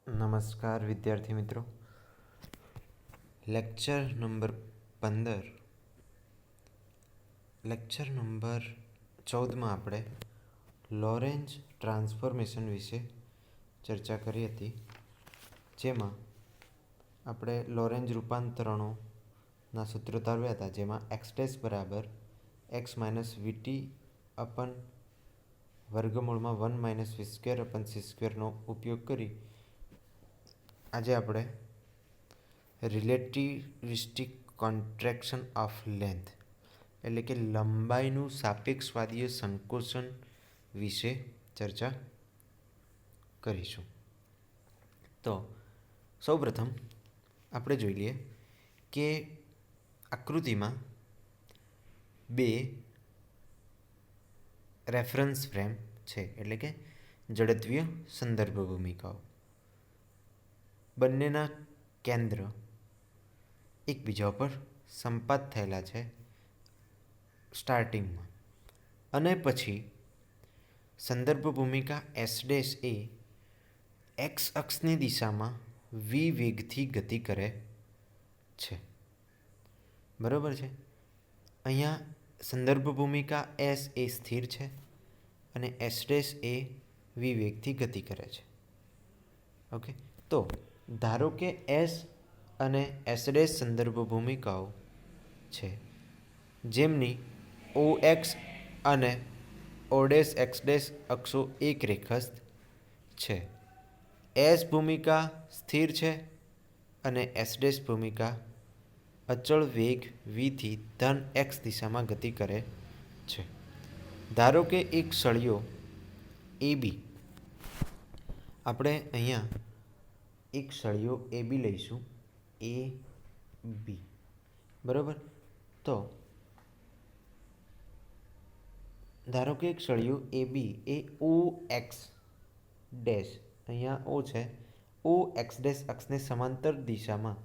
નમસ્કાર વિદ્યાર્થી મિત્રો. લેક્ચર નંબર 15 લેક્ચર નંબર 14માં આપણે લોરેન્જ ટ્રાન્સફોર્મેશન વિશે ચર્ચા કરી હતી, જેમાં આપણે લોરેન્જ રૂપાંતરણોના સૂત્રો તારવ્યા હતા, જેમાં x' બરાબર x માઇનસ વીટી અપન વર્ગમૂળમાં 1 માઇનસ v² અપન c²નો ઉપયોગ કરી આજે આપણે રિલેટિવિસ્ટિક કોન્ટ્રેક્શન ઓફ લેન્થ એટલે કે લંબાઈનું સાપેક્ષવાદીય સંકોચન વિશે ચર્ચા કરીશું. તો સૌપ્રથમ આપણે જોઈ લઈએ કે આકૃતિમાં બે રેફરન્સ ફ્રેમ છે, એટલે કે જડત્વીય સંદર્ભ ભૂમિકાઓ. બંનેના કેન્દ્ર એકબીજા પર સંપાત થયેલા છે સ્ટાર્ટિંગમાં, અને પછી સંદર્ભ ભૂમિકા S' એ એક્સ અક્ષની દિશામાં v વેગથી ગતિ કરે છે. બરાબર છે. અહીંયા સંદર્ભ ભૂમિકા S એ સ્થિર છે અને S' એ v વેગથી ગતિ કરે છે. ઓકે, તો ધારો કે S અને S' સંદર્ભ ભૂમિકાઓ છે, જેમની OX અને O'X' અક્ષો એક રેખસ્થ છે. S ભૂમિકા સ્થિર છે અને S' ભૂમિકા અચળ વેગ vથી ધન x દિશામાં ગતિ કરે છે. ધારો કે એક સળિયો AB, આપણે અહીંયા એક સળિયો AB લઈશું, AB. બરાબર. તો ધારો કે એક સળિયો AB એ OX ડેશ, અહીંયા O છે, OX' અક્ષને સમાંતર દિશામાં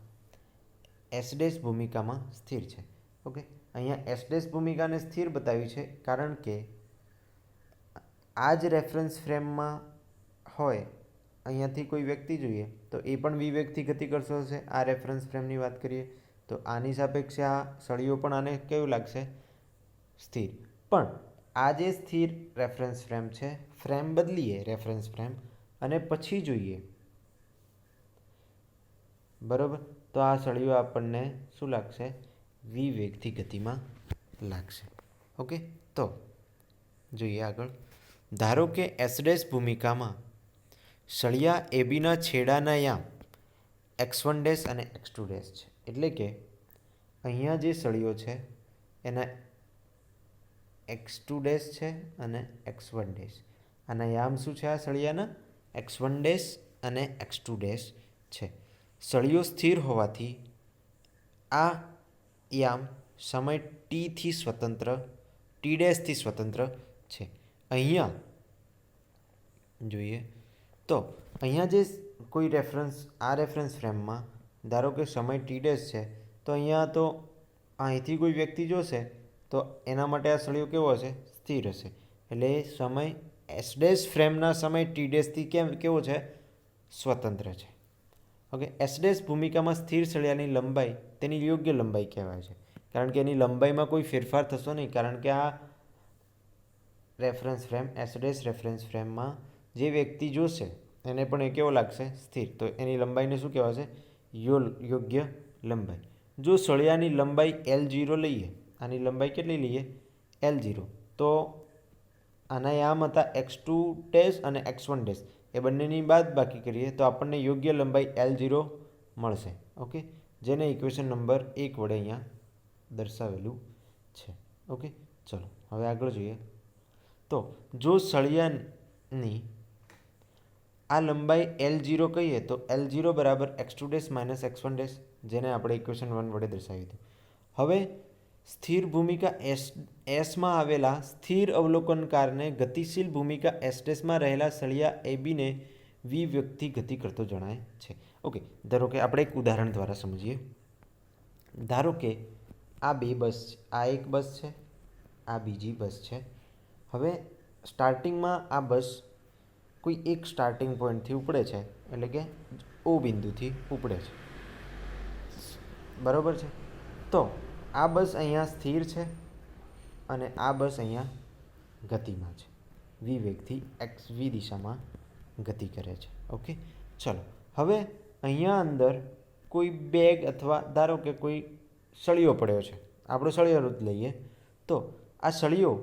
S' ભૂમિકામાં સ્થિર છે. ઓકે, અહીંયા S' ભૂમિકાને સ્થિર બતાવી છે કારણ કે આ જ રેફરન્સ ફ્રેમમાં હોય, અહીંયાથી કોઈ વ્યક્તિ જોઈએ તો એ પણ v વેગથી ગતિ કરતો હશે. આ રેફરન્સ ફ્રેમની વાત કરીએ તો આની સાપેક્ષે આ સળિયો પણ આને કેવું લાગશે? સ્થિર. પણ આ જે સ્થિર રેફરન્સ ફ્રેમ છે, ફ્રેમ બદલીએ રેફરન્સ ફ્રેમ અને પછી જોઈએ, બરાબર, તો આ સળિયો આપણને શું લાગશે? v વેગથી ગતિમાં લાગશે. ઓકે, તો જોઈએ આગળ. ધારો કે S' ભૂમિકામાં સળિયા ABના છેડાના યામ x1' અને x2' છે. એટલે કે અહીંયા જે સળિયો છે એના x2' છે અને x1'. આના યામ શું છે? આ સળિયાના x1' અને x2' છે. સળિયો સ્થિર હોવાથી આ યામ સમય t''થી સ્વતંત્ર છે. અહીંયા જોઈએ તો અહીંયા જે કોઈ આ રેફરન્સ ફ્રેમમાં ધારો કે સમય t' છે, તો અહીંયા તો અહીંથી કોઈ વ્યક્તિ જોશે તો એના માટે આ સળિયો કેવો હશે? સ્થિર હશે. એટલે સમય S' ફ્રેમના સમય t''થી કેવો છે? સ્વતંત્ર છે. ઓકે, S' ભૂમિકામાં સ્થિર સળિયાની લંબાઈ તેની યોગ્ય લંબાઈ કહેવાય છે, કારણ કે એની લંબાઈમાં કોઈ ફેરફાર થશો નહીં, કારણ કે આ રેફરન્સ ફ્રેમ S' રેફરન્સ ફ્રેમમાં જે વ્યક્તિ જોશે એને પણ એ કેવો લાગશે? સ્થિર. તો એની લંબાઈને શું કહેવાશે? યોગ્ય લંબાઈ. જો સળિયાની લંબાઈ L0 લઈએ, આની લંબાઈ કેટલી લઈએ? L0, તો આના યામ હતા x2' અને x1', એ બંનેની બાદ બાકી કરીએ તો આપણને યોગ્ય લંબાઈ L0 મળશે. ઓકે, જેને ઇક્વેશન નંબર 1 વડે અહીંયા દર્શાવેલું છે. ઓકે, ચલો હવે આગળ જોઈએ. તો જો સળિયાની આ લંબાઈ L0 કહીએ તો L0 બરાબર x2' માઇનસ x1', જેને આપણે ઇક્વેશન 1 વડે દર્શાવ્યું હતું. હવે સ્થિર ભૂમિકા Sમાં આવેલા સ્થિર અવલોકનકારને ગતિશીલ ભૂમિકા S' રહેલા સળિયા ABને v વેગથી ગતિ કરતો જણાય છે. ઓકે, ધારો કે આપણે એક ઉદાહરણ દ્વારા સમજીએ. ધારો કે આ બે બસ છે, આ એક બસ છે, આ બીજી બસ છે. હવે સ્ટાર્ટિંગમાં આ બસ કોઈ એક સ્ટાર્ટિંગ પોઈન્ટથી ઉપડે છે એટલે કે ઓ બિંદુથી ઉપડે છે, બરાબર છે. તો આ બસ અહીંયા સ્થિર છે અને આ બસ અહીંયા ગતિમાં છે, વી વેગથી એક્સ વી દિશામાં ગતિ કરે છે. ઓકે, ચલો હવે અહીંયા અંદર કોઈ બેગ અથવા ધારો કે કોઈ સળિયો પડ્યો છે, આપણો સળિયો જ લઈએ. તો આ સળિયો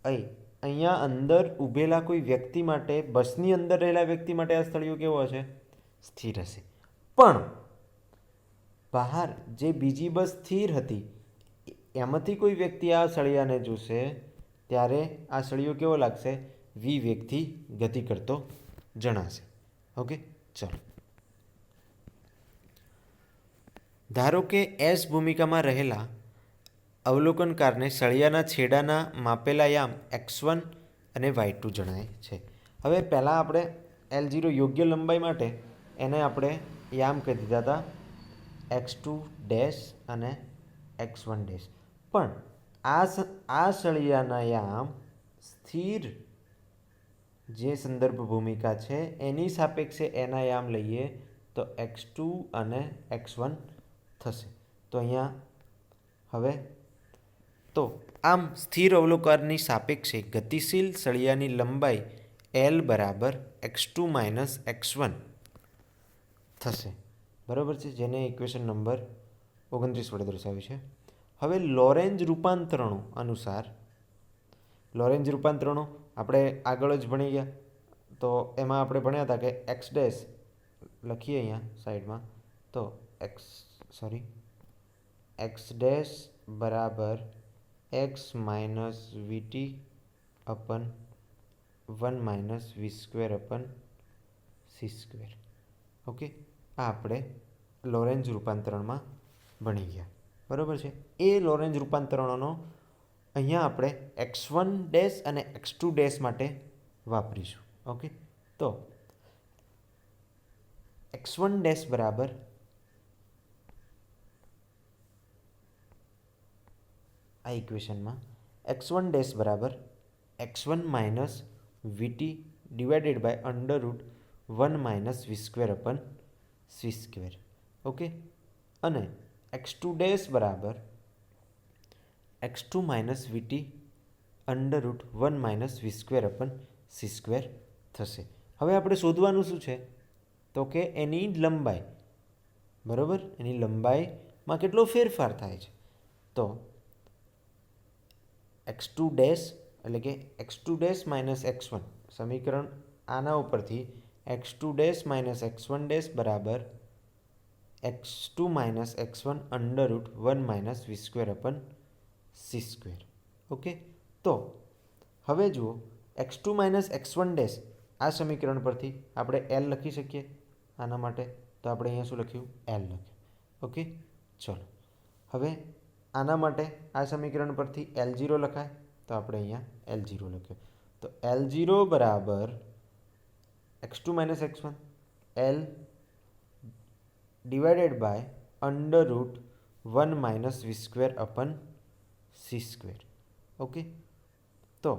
અહીંયા અંદર ઊભેલા કોઈ વ્યક્તિ માટે, બસની અંદર રહેલા વ્યક્તિ માટે આ સળિયો કેવો હશે? સ્થિર હશે. પણ બહાર જે બીજી બસ સ્થિર હતી એમાંથી કોઈ વ્યક્તિ આ સળિયાને જોશે ત્યારે આ સળિયો કેવો લાગશે? વી વેગથી ગતિ કરતો જણાશે. ઓકે, ચલો ધારો કે એસ ભૂમિકામાં રહેલા અવલોકનકારને સળિયાના છેડાના માપેલા યામ x1 અને y2 જણાય છે. હવે પહેલાં આપણે L0 યોગ્ય લંબાઈ માટે એને આપણે યામ કહી દીધા હતા x2 ડેશ અને x1 ડેશ. પણ આ સળિયાના યામ સ્થિર જે સંદર્ભ ભૂમિકા છે એની સાપેક્ષે એના યામ લઈએ તો x2 અને x1 થશે. તો અહીંયા હવે તો આમ સ્થિર અવલોકનની સાપેક્ષે ગતિશીલ સળિયાની લંબાઈ L બરાબર x2 માઇનસ x1 થશે, બરાબર છે, જેને ઇક્વેશન નંબર 29 વડે દર્શાવ્યું છે. હવે લોરેન્જ રૂપાંતરણો અનુસાર, લોરેન્જ રૂપાંતરણો આપણે આગળ જ ભણી ગયા, તો એમાં આપણે ભણ્યા હતા કે એક્સ ડેશ લખીએ અહીંયા સાઈડમાં, તો એક્સ ડેશ બરાબર X minus VT upon 1 minus વી square upon C square. Okay, આ આપણે લોરેન્જ રૂપાંતરણમાં ભણી ગયા, બરાબર છે. એ લોરેન્જ રૂપાંતરણોનો અહીંયા આપણે x1 ડેશ અને x2 ડેશ માટે વાપરીશું. ઓકે, તો x1 ડેશ બરાબર આ ઇક્વેશનમાં x1 ડેશ બરાબર x1 minus VT divided by under root 1 minus V square upon C square. Okay, અને x2 ડેશ બરાબર x2 minus VT under root 1 minus વી square upon C square થશે. હવે આપણે શોધવાનું શું છે? તો કે એની લંબાઈ, બરાબર, એની લંબાઈમાં કેટલો ફેરફાર થાય છે. તો x2 ડેશ એટલે કે x2 ડેશ માઇનસ x1, સમીકરણ આના ઉપરથી x2 dash minus x1 dash બરાબર x2 minus x1 under root 1 minus વી square upon C square. Okay, તો હવે જુઓ x2 માઇનસ x1 ડેશ આ સમીકરણ પરથી આપણે L લખી શકીએ આના માટે, તો આપણે અહીંયા શું લખ્યું? L લખ્યું. ઓકે, ચલો હવે આના માટે આ સમીકરણ પરથી L0 લખાય, તો આપણે અહીંયા L0 લખ્યું. તો L0 બરાબર x2 minus x1 L divided by under root 1 minus V square upon C square. Okay, તો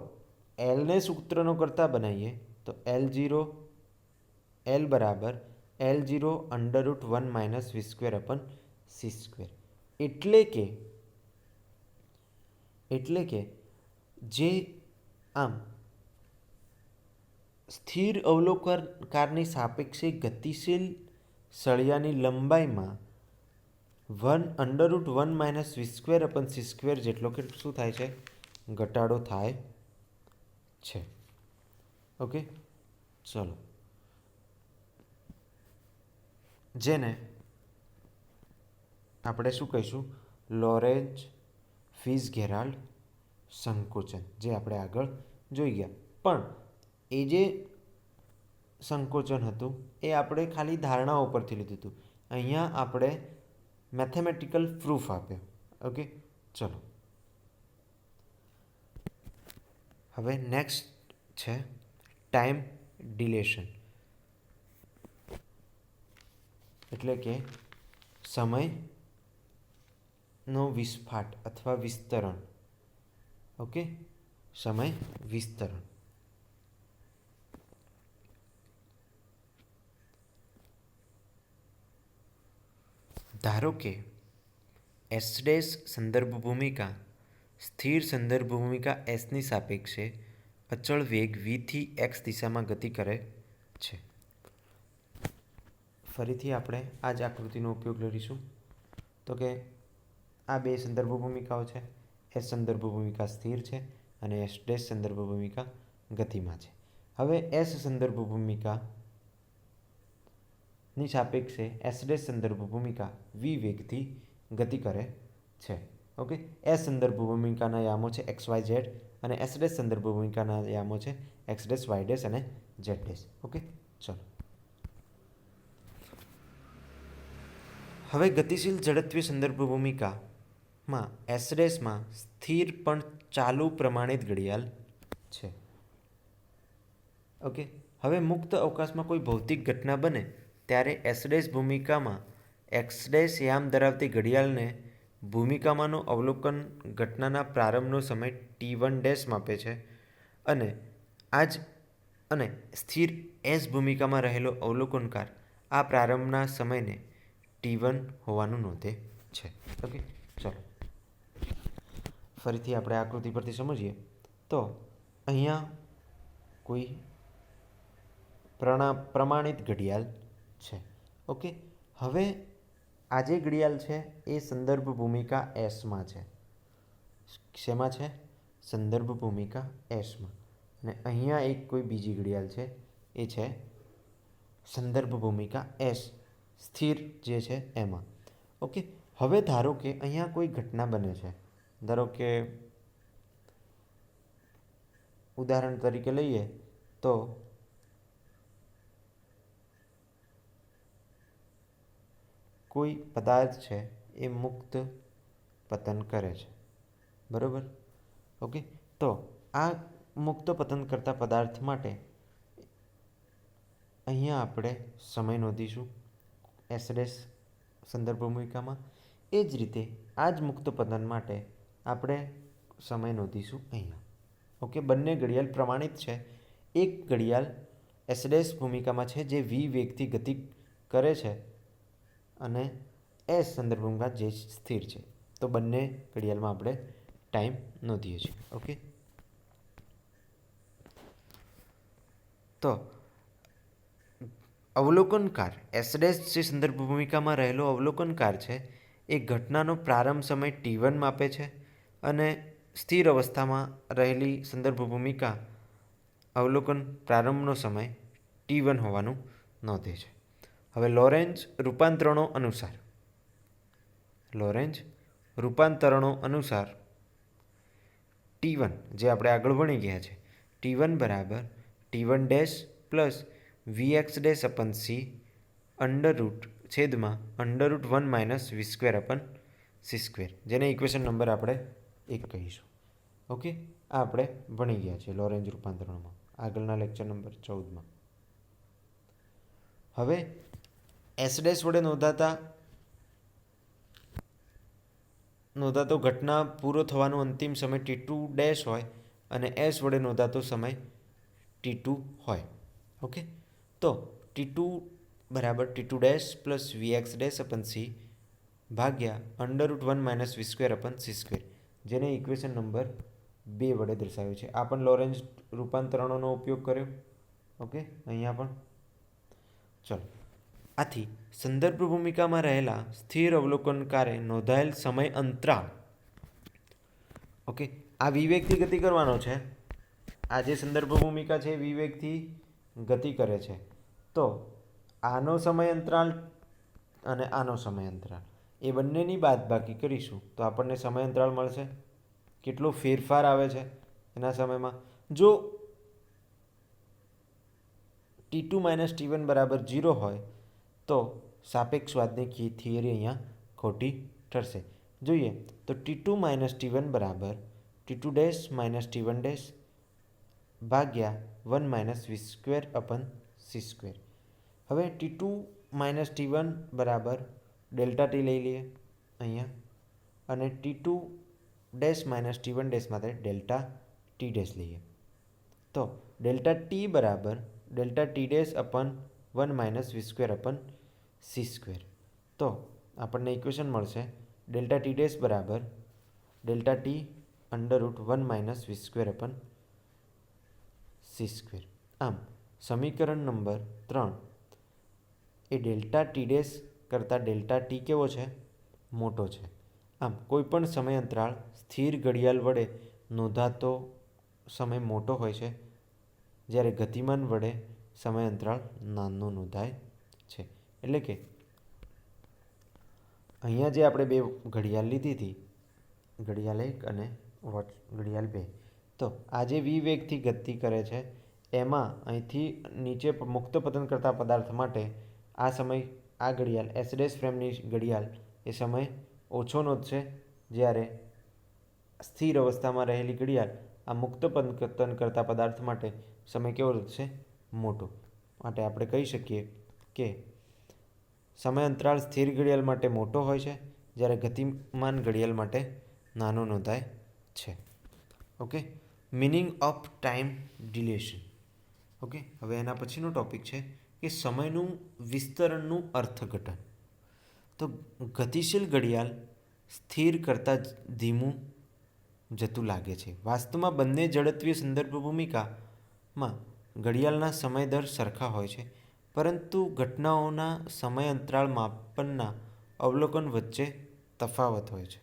એલને સૂત્રનો કરતા બનાવીએ તો L બરાબર L0 અંડર રૂટ 1 માઇનસ વી સ્ક્વેર અપન સી સ્ક્વેર. એટલે કે જે આમ સ્થિર અવલોકનકારની સાપેક્ષે ગતિશીલ સળિયાની લંબાઈમાં અંડર રૂટ 1 માઇનસ વી સ્ક્વેર અપન સી સ્ક્વેર જેટલો કે શું થાય છે? ઘટાડો થાય છે. ઓકે, ચલો જેને આપણે શું કહીશું? લોરેન્જ ફિટ્ઝગેરાલ્ડ સંકોચન, જે આપણે આગળ જોઈ ગયા. પણ એ જે સંકોચન હતું એ આપણે ખાલી ધારણાઓ પરથી લીધું હતું, અહીંયા આપણે મેથેમેટિકલ પ્રૂફ આપ્યો. ઓકે, ચલો હવે નેક્સ્ટ છે ટાઈમ ડિલેશન, એટલે કે સમયનો વિસ્ફાટ અથવા વિસ્તરણ. ઓકે, સમય વિસ્તરણ. ધારો કે એસ ડેશ સંદર્ભ ભૂમિકા સ્થિર સંદર્ભ ભૂમિકા એસની સાપેક્ષે અચળ વેગ વીથી એક્સ દિશામાં ગતિ કરે છે. ફરીથી આપણે આ જ આકૃતિનો ઉપયોગ કરીશું. તો કે આ બે સંદર્ભ ભૂમિકાઓ છે. એસ સંદર્ભ ભૂમિકા સ્થિર છે અને એસ ડેશ સંદર્ભ ભૂમિકા ગતિમાં છે. હવે એસ સંદર્ભ ભૂમિકાની સાપેક્ષે એસ ડેશ સંદર્ભ ભૂમિકા વી વેગથી ગતિ કરે છે. ઓકે, એસ સંદર્ભ ભૂમિકાના યામો છે એક્સ વાય ઝેડ અને એસ ડેશ સંદર્ભ ભૂમિકાના યામો છે એક્સ ડેશ વાય ડેશ અને ઝેડ ડેશ. ઓકે, ચલો હવે ગતિશીલ ઝડપીય સંદર્ભ ભૂમિકામાં એસ ડેશમાં સ્થિર પણ ચાલુ પ્રમાણિત ઘડિયાળ છે. ઓકે, હવે મુક્ત અવકાશમાં કોઈ ભૌતિક ઘટના બને ત્યારે એસ ડેશ ભૂમિકામાં એક્સ ડેશ યામ ધરાવતી ઘડિયાળને ભૂમિકામાંનું અવલોકન ઘટનાના પ્રારંભનો સમય T1 ડેશ માપે છે અને સ્થિર એસ ભૂમિકામાં રહેલો અવલોકનકાર આ પ્રારંભના સમયને T1 હોવાનું નોંધે છે. ઓકે, ચલો ફરીથી આપણે આકૃતિ પરથી સમજીએ તો અહીંયા કોઈ પ્રમાણિત ઘડિયાળ છે. ઓકે, હવે આ જે ઘડિયાળ છે એ સંદર્ભ ભૂમિકા એસમાં છે. શેમાં છે? સંદર્ભ ભૂમિકા એસમાં. અને અહીંયા એક કોઈ બીજી ઘડિયાળ છે એ છે સંદર્ભ ભૂમિકા એસ સ્થિર જે છે એમાં. ઓકે, હવે ધારો કે અહીંયા કોઈ ઘટના બને છે. ધારો કે ઉદાહરણ તરીકે લઈએ તો કોઈ પદાર્થ છે એ મુક્ત પતન કરે છે. બરાબર? ઓકે, તો આ મુક્ત પતન કરતા પદાર્થ માટે અહીંયા આપણે સમય નોંધીશું એસ ડેશ સંદર્ભ ભૂમિકામાં. એ જ રીતે આ જ મુક્ત પતન માટે આપણે સમય નોંધીશું અહીંયા. ઓકે, બંને ઘડિયાળ પ્રમાણિત છે. એક ઘડિયાળ એસ ડેશ ભૂમિકામાં છે જે વી વેગથી ગતિ કરે છે અને એસ સંદર્ભ ભૂમિકા જે સ્થિર છે. તો બંને ઘડિયાળમાં આપણે ટાઈમ નોંધીએ છીએ. ઓકે, તો અવલોકનકાર એસ ડેશ જે સંદર્ભ ભૂમિકામાં રહેલો અવલોકનકાર છે એ ઘટનાનો પ્રારંભ સમય T1 માપે છે અને સ્થિર અવસ્થામાં રહેલી સંદર્ભ ભૂમિકા અવલોકન પ્રારંભનો સમય T1 હોવાનું નોંધે છે. હવે લોરેન્જ રૂપાંતરણો અનુસાર T1 જે આપણે આગળ ભણી ગયા છે T1 બરાબર T1 dash plus Vx dash upon C √1 minus વી સ્ક્વેર અપન સી સ્ક્વેર, જેને ઇક્વેશન નંબર આપણે 1 કહીશું. ઓકે, આ આપણે ભણી ગયા છે લોરેન્જ રૂપાંતરણમાં આગળના લેક્ચર નંબર 14માં. હવે એસ ડેશ વડે નોંધાતો ઘટના પૂરો થવાનો અંતિમ સમય T2 ડેશ હોય અને એસ વડે નોંધાતો સમય T2 હોય. ઓકે, તો T2 બરાબર T2 dash plus Vx dash upon C ભાગ્યા √1 માઇનસ વી સ્ક્વેર અપન સી સ્ક્વેર, જેને ઇક્વેશન નંબર 2 વડે દર્શાવ્યું છે. આ પણ લોરેન્જ રૂપાંતરણોનો ઉપયોગ કર્યો. ઓકે, અહીંયા પણ ચલો. આથી સંદર્ભ ભૂમિકામાં રહેલા સ્થિર અવલોકનકારે નોંધાયેલ સમય અંતરાલ, ઓકે, આ વિવેકથી ગતિ કરવાનો છે. આ જે સંદર્ભ ભૂમિકા છે વિવેકથી ગતિ કરે છે. તો આનો સમય અંતરાલ અને આનો સમય અંતરાલ એ બંનેની બાદબાકી કરીશું તો આપણને સમય અંતરાલ મળશે. કેટલો ફેરફાર આવે છે એના સમયમાં. જો T2 માઇનસ T1 બરાબર 0 હોય તો સાપેક્ષવાદની થિયરી અહીંયા ખોટી ઠરશે. જોઈએ તો T2 માઇનસ T1 બરાબર T2 dash minus T1 dash ભાગ્યા 1 માઇનસ વી સ્ક્વેર અપન સી સ્ક્વેર. હવે T2 માઇનસ T1 બરાબર ડેલ્ટા ટી લઈ લઈએ અહીંયા અને T2 dash minus T1 dash માટે ડેલ્ટા ટી ડેશ લઈએ. તો ડેલ્ટા ટી બરાબર delta T dash upon 1 minus વી સ્ક્વેર અપન સી સ્ક્વેર. તો આપણને ઇક્વેશન મળશે ડેલ્ટા ટી ડેશ બરાબર ડેલ્ટા ટી √1 - v² / c². આમ સમીકરણ નંબર 3 એ ડેલ્ટા ટી ડેશ કરતાં ડેલ્ટા ટી કેવો છે? મોટો છે. આમ કોઈપણ સમય અંતરાળ સ્થિર ઘડિયાળ વડે નોંધાતો સમય મોટો હોય છે, જ્યારે ગતિમાન વડે સમય અંતરાળ નાનો નોંધાય છે. એટલે કે અહીંયા જે આપણે બે ઘડિયાળ લીધી હતી, ઘડિયાળ 1 અને ઘડિયાળ 2, તો આ જે v વેગથી ગતિ કરે છે એમાં અહીંથી નીચે મુક્ત પતન કરતા પદાર્થ માટે આ સમય, આ ઘડિયાળ એસ ફ્રેમની ઘડિયાળ એ સમય ઓછો નોંધશે, જ્યારે સ્થિર અવસ્થામાં રહેલી ઘડિયાળ આ મુક્ત પતન કરતા પદાર્થ માટે સમય કેવો નોંધશે? મોટો. માટે આપણે કહી શકીએ કે સમય અંતરાળ સ્થિર ઘડિયાળ માટે મોટો હોય છે, જ્યારે ગતિમાન ઘડિયાળ માટે નાનો નોંધાય છે. Okay, meaning of time dilation. Okay, હવે એના પછીનો ટોપિક છે કે સમયનું વિસ્તરણનું અર્થઘટન. તો ગતિશીલ ઘડિયાળ સ્થિર કરતાં ધીમું જતું લાગે છે. વાસ્તવમાં બંને જડત્વીય સંદર્ભ ભૂમિકામાં ઘડિયાળના સમય દર સરખા હોય છે, પરંતુ ઘટનાઓના સમય અંતરાળ માપનના અવલોકન વચ્ચે તફાવત હોય છે.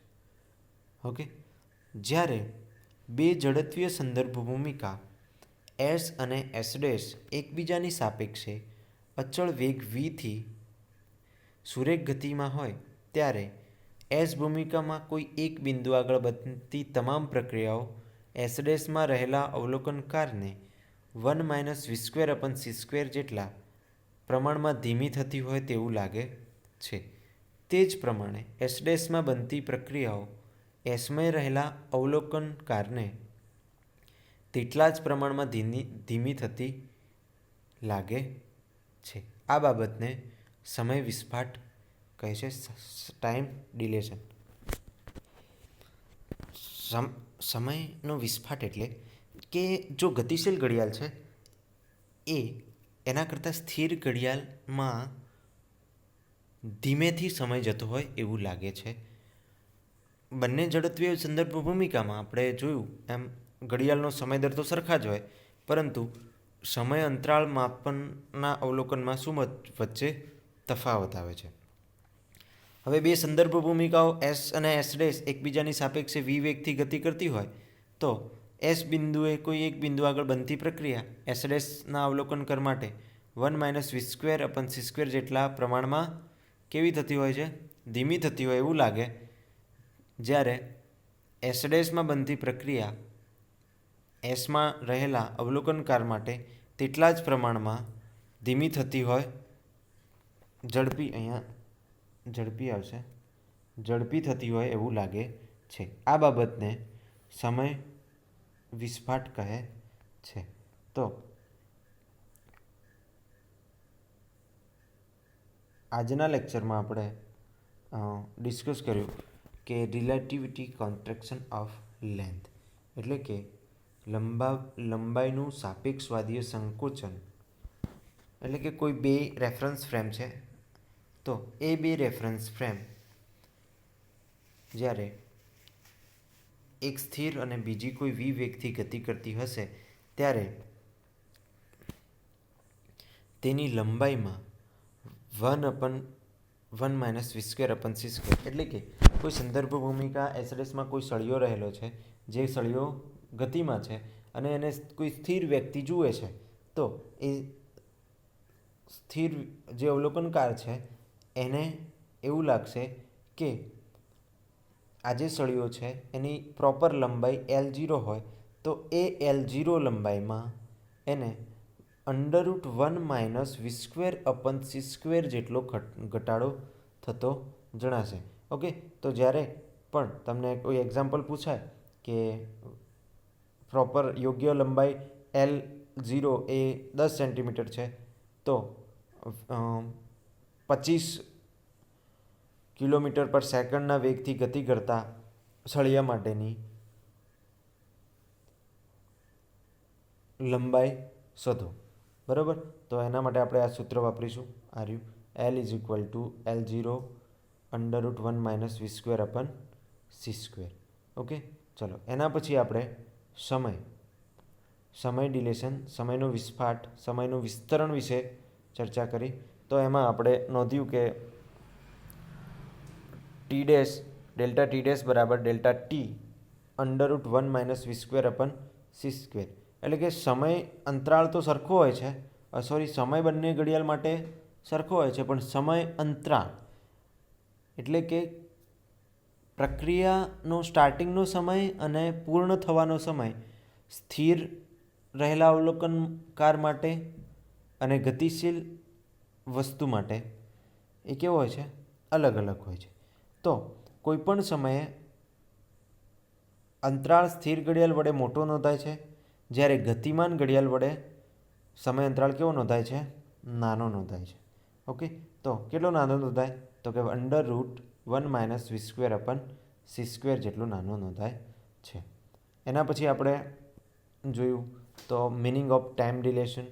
ઓકે, જ્યારે બે જડત્વીય સંદર્ભ ભૂમિકા એસ અને એસ' એકબીજાની સાપેક્ષે અચળ વેગ vથી સુરેખ ગતિમાં હોય, ત્યારે એસ ભૂમિકામાં કોઈ એક બિંદુ આગળ બનતી તમામ પ્રક્રિયાઓ એસ'માં રહેલા અવલોકનકારને 1 - v² / c² જેટલા પ્રમાણમાં ધીમી થતી હોય તેવું લાગે છે. તે જ પ્રમાણે એસ'માં બનતી પ્રક્રિયાઓ એસમાં રહેલા અવલોકનકારને તેટલા જ પ્રમાણમાં ધીમી થતી લાગે છે. આ બાબતને સમય વિસ્ફાટ કહે છે, ટાઈમ ડિલેશન. સમયનો વિસ્ફાટ એટલે કે જો ગતિશીલ ઘડિયાળ છે એ એના કરતાં સ્થિર ઘડિયાળમાં ધીમેથી સમય જતો હોય એવું લાગે છે. બંને ઝડપીય સંદર્ભ ભૂમિકામાં આપણે જોયું એમ ઘડિયાળનો સમય દર તો સરખા જ હોય, પરંતુ સમય અંતરાળ માપનના અવલોકનમાં શું વચ્ચે તફાવત આવે છે. હવે બે સંદર્ભ ભૂમિકાઓ એસ અને એસ' એકબીજાની સાપેક્ષે v વેગથી ગતિ કરતી હોય, તો એસ બિંદુએ કોઈ એક બિંદુ આગળ બનતી પ્રક્રિયા એસ'ના અવલોકનકર માટે 1 - v² / c² જેટલા પ્રમાણમાં કેવી થતી હોય છે? ધીમી થતી હોય એવું લાગે, જ્યારે એસ'માં બનતી પ્રક્રિયા એસમાં રહેલા અવલોકનકાર માટે તેટલા જ પ્રમાણમાં ધીમી થતી હોય, ઝડપી થતી હોય એવું લાગે છે. આ બાબતને સમય વિસ્ફાટ કહે છે. તો આજના લેક્ચરમાં આપણે ડિસ્કસ કર્યું કે રિલેટિવિટી કોન્ટ્રેક્શન ઓફ લેન્થ, એટલે કે લંબાઈનું સાપેક્ષવાદીય સંકોચન. એટલે કે કોઈ બે રેફરન્સ ફ્રેમ છે, તો એ બે રેફરન્સ ફ્રેમ જ્યારે એક સ્થિર અને બીજી કોઈ v વેગથી ગતિ કરતી હશે, ત્યારે તેની લંબાઈમાં 1 - v² / c², એટલે કે કોઈ સંદર્ભ ભૂમિકા એસ'માં કોઈ સળિયો રહેલો છે, જે સળિયો ગતિમાં છે અને એને કોઈ સ્થિર વ્યક્તિ જુએ છે, તો એ સ્થિર જે અવલોકનકાર છે એને એવું લાગશે કે આ જે સળિયો છે એની પ્રોપર લંબાઈ L0 હોય, તો એ L0 લંબાઈમાં એને √1 - v² / c² જેટલો ઘટાડો થતો જણાશે. ઓકે, તો જ્યારે પણ તમને કોઈ એક્ઝામ્પલ પૂછાય કે પ્રોપર યોગ્ય લંબાઈ L0 એ 10 સેન્ટીમીટર છે, તો 25 કિલોમીટર/સેકન્ડના વેગથી ગતિ કરતા સળિયા માટેની લંબાઈ શોધો. બરાબર, તો એના માટે આપણે આ સૂત્ર વાપરીશું. L = L0 √1 - v²/c². ઓકે, ચલો એના પછી આપણે સમય ડિલેશન, સમયનો વિસ્ફાટ, સમયનું વિસ્તરણ વિશે ચર્ચા કરી. તો એમાં આપણે નોંધ્યું કે ડેલ્ટા ટી ડેશ બરાબર ડેલ્ટા ટી √1 - v²/c². એટલે કે સમય અંતરાળ તો સરખો હોય છે, સમય બંને ઘડિયાળ માટે સરખો હોય છે, પણ સમય અંતરાળ એટલે કે પ્રક્રિયાનો સ્ટાર્ટિંગનો સમય અને પૂર્ણ થવાનો સમય સ્થિર રહેલા અવલોકનકાર માટે અને ગતિશીલ વસ્તુ માટે એ કેવો હોય છે? અલગ અલગ હોય છે. તો કોઈપણ સમયે અંતરાળ સ્થિર ઘડિયાળ વડે મોટો નોંધાય છે, જ્યારે ગતિમાન ઘડિયાળ વડે સમય અંતરાળ કેવો નોંધાય છે? નાનો નોંધાય છે. ઓકે, તો કેટલો નાનો નોંધાય? તો કે √1 - v²/c² જેટલો નાનો નોંધાય છે. એના પછી આપણે જોયું તો મિનિંગ ઓફ ટાઈમ ડિલેશન,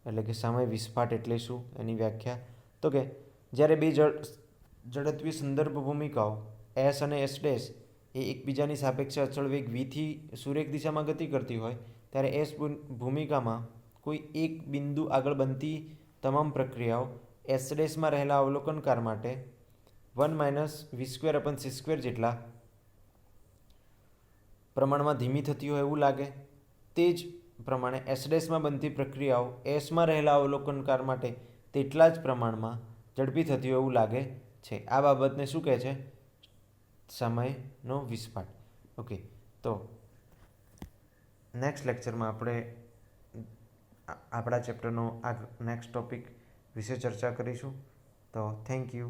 એટલે કે સમય વિસ્ફાટ એટલે શું, એની વ્યાખ્યા. તો કે જ્યારે બે ઝડપી સંદર્ભ ભૂમિકાઓ એસ અને એસ ડેશ એ એકબીજાની સાપેક્ષે અચળ વેગ વીથી સુરેખ દિશામાં ગતિ કરતી હોય, ત્યારે એસ ભૂમિકામાં કોઈ એક બિંદુ આગળ બનતી તમામ પ્રક્રિયાઓ એસ ડેશમાં રહેલા અવલોકનકાર માટે 1 - v²/c² જેટલા પ્રમાણમાં ધીમી થતી હોય એવું લાગે. તે જ પ્રમાણે એસ ડેશમાં બનતી પ્રક્રિયાઓ એસમાં રહેલા અવલોકનકાર માટે તેટલા જ પ્રમાણમાં ઝડપી થતી હોય એવું લાગે છે. આ બાબતને શું કહે છે? સમયનો વિસ્ફાટ. ઓકે, તો નેક્સ્ટ લેક્ચરમાં આપણે આપણા ચેપ્ટરનો આ નેક્સ્ટ ટોપિક વિશે ચર્ચા કરીશું. તો થેન્ક યુ.